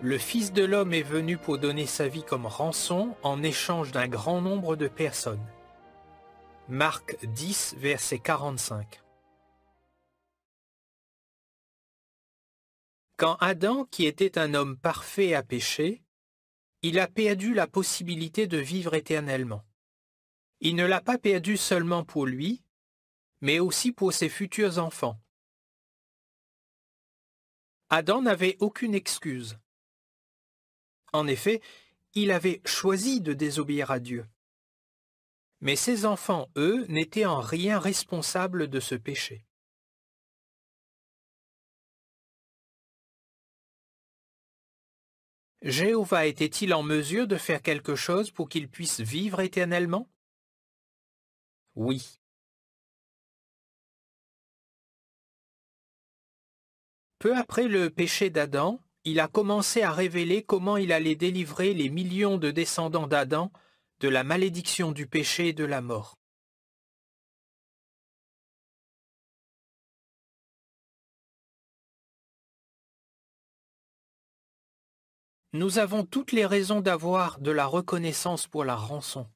Le Fils de l'homme est venu pour donner sa vie comme rançon en échange d'un grand nombre de personnes. Marc 10, verset 45. Quand Adam, qui était un homme parfait, a péché, il a perdu la possibilité de vivre éternellement. Il ne l'a pas perdu seulement pour lui, mais aussi pour ses futurs enfants. Adam n'avait aucune excuse. En effet, il avait choisi de désobéir à Dieu. Mais ses enfants, eux, n'étaient en rien responsables de ce péché. Jéhovah était-il en mesure de faire quelque chose pour qu'ils puissent vivre éternellement? Oui. Peu après le péché d'Adam, il a commencé à révéler comment il allait délivrer les millions de descendants d'Adam de la malédiction du péché et de la mort. Nous avons toutes les raisons d'avoir de la reconnaissance pour la rançon.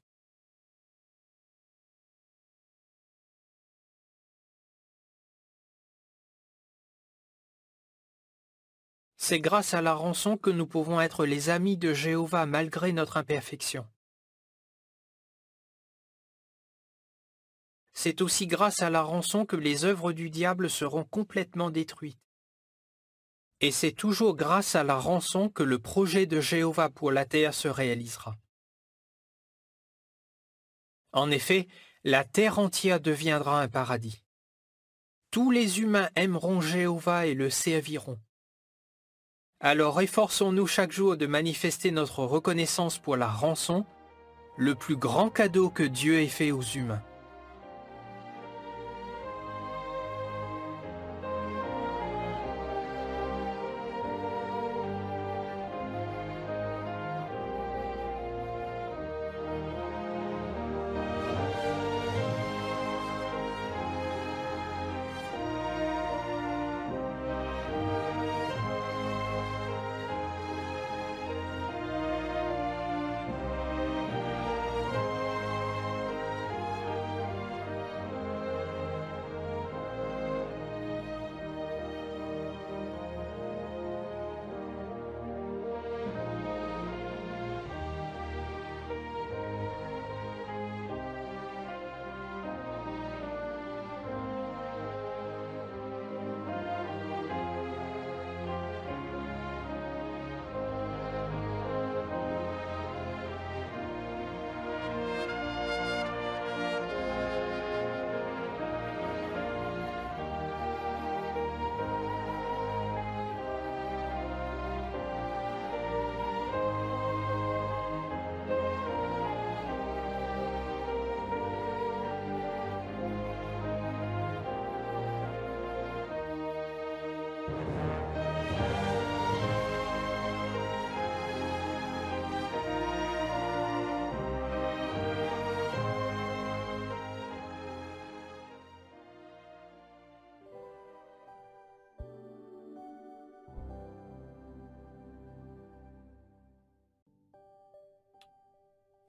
C'est grâce à la rançon que nous pouvons être les amis de Jéhovah malgré notre imperfection. C'est aussi grâce à la rançon que les œuvres du diable seront complètement détruites. Et c'est toujours grâce à la rançon que le projet de Jéhovah pour la terre se réalisera. En effet, la terre entière deviendra un paradis. Tous les humains aimeront Jéhovah et le serviront. Alors efforçons-nous chaque jour de manifester notre reconnaissance pour la rançon, le plus grand cadeau que Dieu ait fait aux humains.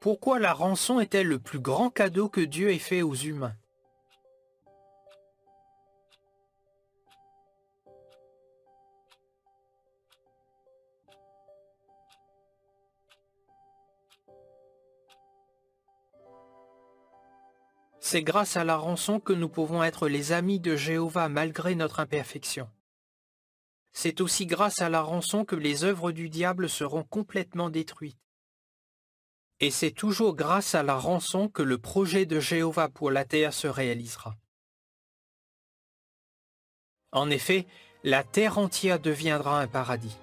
Pourquoi la rançon est-elle le plus grand cadeau que Dieu ait fait aux humains? C'est grâce à la rançon que nous pouvons être les amis de Jéhovah malgré notre imperfection. C'est aussi grâce à la rançon que les œuvres du diable seront complètement détruites. Et c'est toujours grâce à la rançon que le projet de Jéhovah pour la terre se réalisera. En effet, la terre entière deviendra un paradis.